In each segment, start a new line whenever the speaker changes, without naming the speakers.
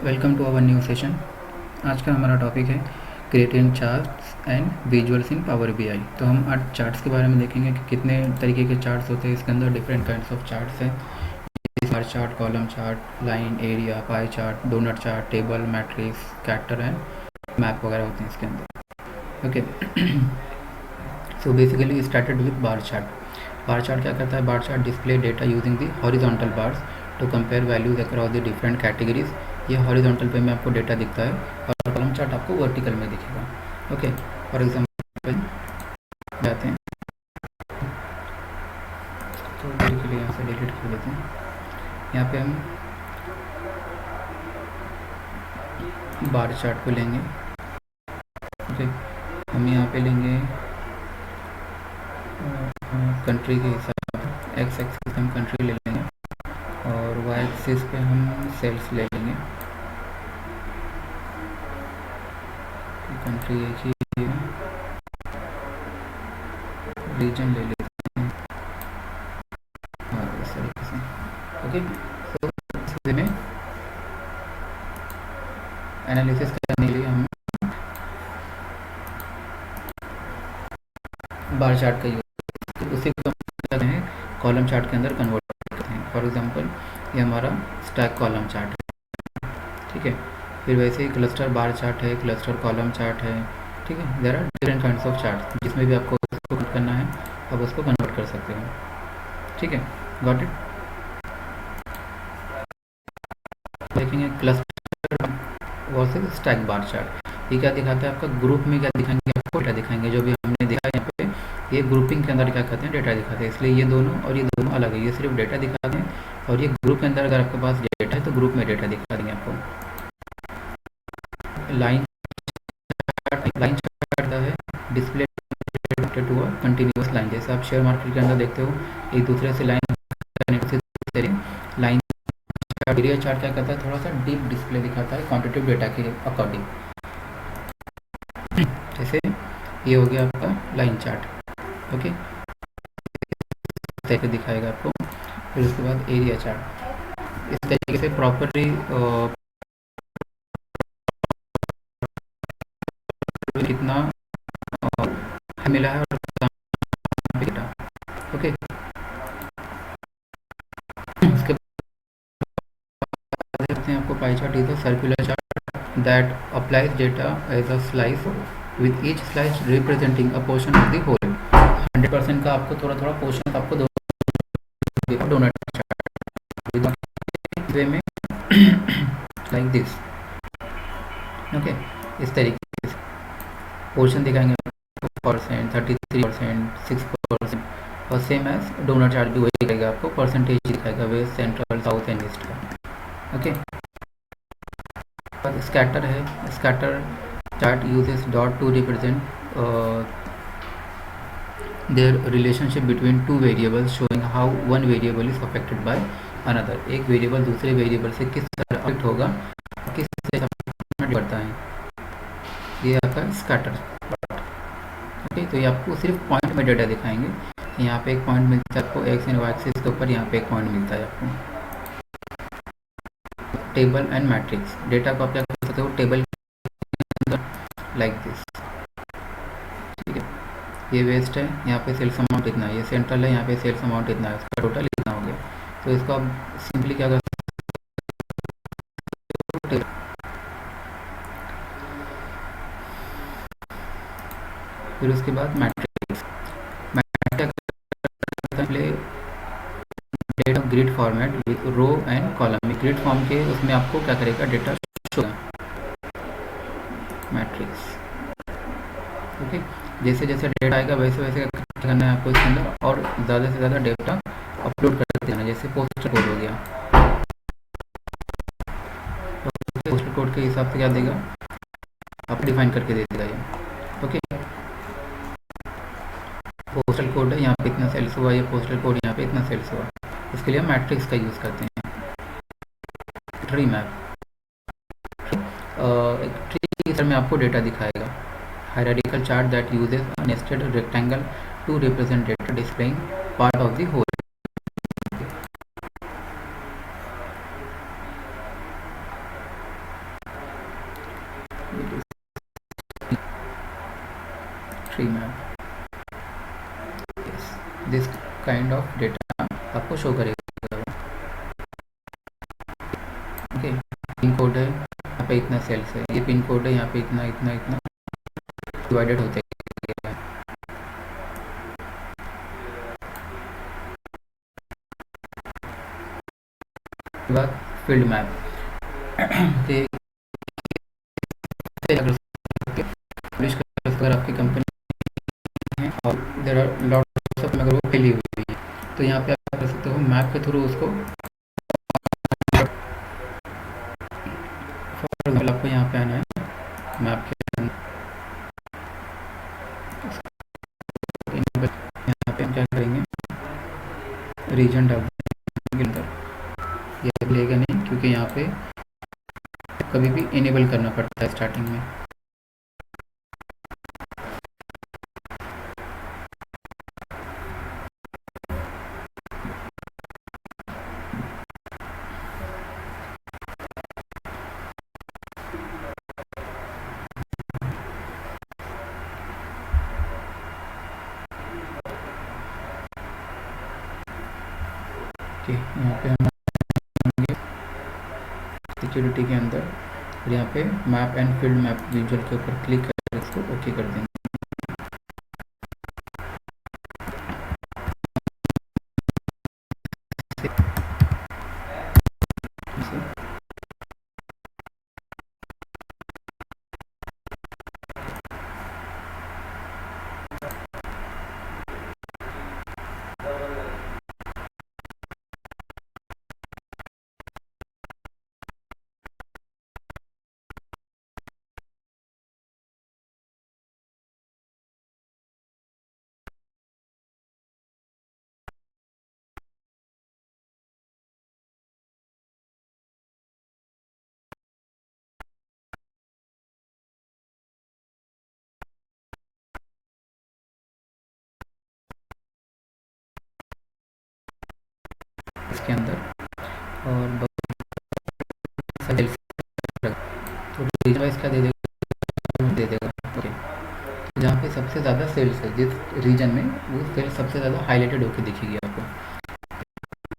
Welcome to our new session. आज का हमारा टॉपिक है creating charts and visuals in power BI. तो हम आज चार्ट्स के बारे में देखेंगे कि कितने तरीके के चार्ट्स होते हैं। इसके अंदर डिफरेंट काइंड्स ऑफ चार्ट्स हैं, bar chart, column chart, line, area, pie chart, donut chart, table, matrix, character and map वगैरह होते हैं इसके अंदर। Okay, so basically started with bar chart. Bar chart क्या करता है? Bar chart display data using the horizontal bars to compare values across the different categories. ये horizontal पे में आपको डेटा दिखता है और कॉलम चार्ट आपको वर्टिकल में दिखेगा। ओके, फॉर एग्जांपल जाते हैं तो के लिए यहाँ से डिलीट कर देते हैं। यहाँ पे हम बार चार्ट को लेंगे। ओके, हम यहाँ पे लेंगे कंट्री के हिसाब से, एक्स एक्सिस हम कंट्री ले लेंगे और वाई एक्सिस पे हम सेल्स ले लेंगे। कंट्री एक ही रीजन ले लेते हैं और इस तरीके से। ओके, तो इस में एनालिसिस करने के लिए हम बार चार्ट का यूज उसी को करते हैं कॉलम चार्ट के अंदर कन्वर्ट करते हैं। फॉर एग्जांपल ये हमारा स्टैक कॉलम चार्ट है, ठीक है। फिर वैसे ही क्लस्टर बार चार्ट है, क्लस्टर कॉलम चार्ट है, ठीक है। There are different kinds of chart, जिसमें भी आपको उसको करना है आप उसको कन्वर्ट कर सकते हो, ठीक है। Got it. देखेंगे cluster versus stack bar chart. ये क्या दिखाता है? आपका ग्रुप में क्या दिखाएंगे? आपको डेटा दिखाएंगे। जो भी हमने देखा यहाँ पे, ये ग्रुपिंग के अंदर क्या कहते हैं? डेटा दिखाते हैं। इसलिए ये दोनों और ये दोनों अलग है। ये सिर्फ डेटा दिखाते हैं और ये ग्रुप के अंदर अगर आपके पास डेटा है तो ग्रुप में डेटा दिखा देंगे आपको। लाइन चार्ट है display to a continuous line. जैसे आप शेयर मार्केट के अंदर देखते हो, एक दूसरे से लाइन एरिया चार्ट क्या करता है? थोड़ा सा डीप डिस्प्ले दिखाता है क्वांटिटेटिव डेटा के अकॉर्डिंग। जैसे ये हो गया आपका लाइन चार्ट। ओके, तरीके दिखाएगा आपको। फिर उसके बाद एरिया चार्ट इस तरीके से प्रॉपरली कितना मिला है और डेटा। ओके, उसके बाद देखते हैं आपको pie chart is a circular chart that applies data as a slice with each slice representing a portion of the whole. 100% का आपको थोड़ा थोड़ा पोर्शन आपको डोनट चार्ट वे में लाइक दिस। ओके, इस तरीके से पोर्शन दिखाएंगे 33%, 6%, और सेम एज डोनट चार्ट भी वही दिखाएगा आपको, परसेंटेज दिखाएगा west, central, south and east का। ओके, स्कैटर है। Scatter chart uses dot to represent their relationship between two variables showing how one variable is affected by another। एक variable दूसरे variable से किस तरह अफेक्ट होगा, किस तरह बढ़ता है, ये आपका स्कैटर। ओके, तो ये आपको सिर्फ पॉइंट में डेटा दिखाएंगे। यहाँ पे एक पॉइंट मिलता है आपको एक्स एंड वाई एक्सिस के ऊपर, यहाँ पे एक पॉइंट मिलता है आपको। टेबल एंड मैट्रिक्स डेटा को आप क्या कर सकते हो? टेबल लाइक दिस, ठीक है। ये वेस्ट है, यहाँ पे सेल्स अमाउंट इतना है, ये सेंट्रल है, यहाँ पे सेल्स अमाउंट इतना है, इसका टोटल इतना हो गया। तो इसको आप सिंपली क्या कर सकते हो? फिर उसके बाद matrix. Data grid format with row and column. Grid form के उसमें आपको क्या करेगा? Data show matrix. ओके, जैसे जैसे डेटा आएगा वैसे वैसे करना है आपको इसके अंदर, और ज़्यादा से ज़्यादा डेटा अपलोड करते देना। जैसे पोस्टल कोड हो गया, पोस्टल कोड के हिसाब से क्या देगा? आप डिफाइन करके दे देगा ये। ओके, पोस्टल कोड है, यहाँ पे इतना सेल्स हुआ, ये पोस्टल कोड यहाँ पे इतना सेल्स हुआ। इसके लिए हम मैट्रिक्स का यूज़ करते हैं। ट्री मैप, एक ट्री में आपको डेटा दिखाएगा। Hierarchical chart that uses a nested rectangle to represent data displaying part of the whole. Tree map, this kind of data आपको शो करेगा। ओके, पिन कोड है, यहाँ पे इतना सेल्स है, ये पिन कोड है, यहाँ पे इतना इतना इतना डिवाइडेड होते हैं। उसके बाद फील्ड मैप, अगर आपकी कंपनी है और देयर आर लॉट्स ऑफ, अगर वो फैली हुई है तो यहाँ पे आप कर सकते हो मैप के थ्रू उसको। फॉर एग्जाम्पल आपको यहाँ पे आना है मैप के अंदर, यहाँ पे हम क्या करेंगे, रीजन डाल के अंदर। ये लेगा नहीं क्योंकि यहाँ पे कभी भी इनेबल करना पड़ता है स्टार्टिंग में। यहाँ पे हम सिक्योरिटी के अंदर, और यहाँ पे map and field map visual के ऊपर क्लिक कर इसको ओके कर देंगे। इसके अंदर और तो रीजन वाइज क्या दे देगा, ओके। जहाँ पे सबसे ज़्यादा सेल्स है जिस रीजन में, वो सेल्स सबसे ज़्यादा हाईलाइटेड होकर दिखेगी आपको।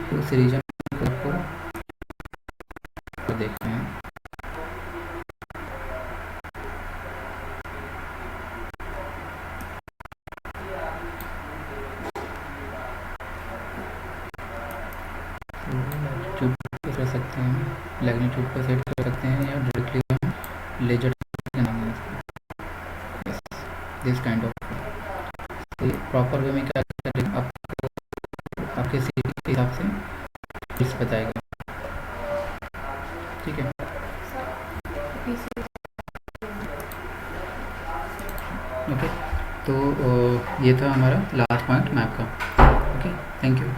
तो उस रीजन को आपको देखते हैं। लैटिट्यूड पे कर सकते हैं, मैग्नीट्यूड पर सेट कर सकते हैं, या डायरेक्टली हम लेजर के नाम है this kind of. Proper way में क्या करेंगे, आपको आपके सिटी के हिसाब से इस बताएगा, ठीक है। ओके, तो ये था हमारा लास्ट पॉइंट मैप का। Okay, thank you.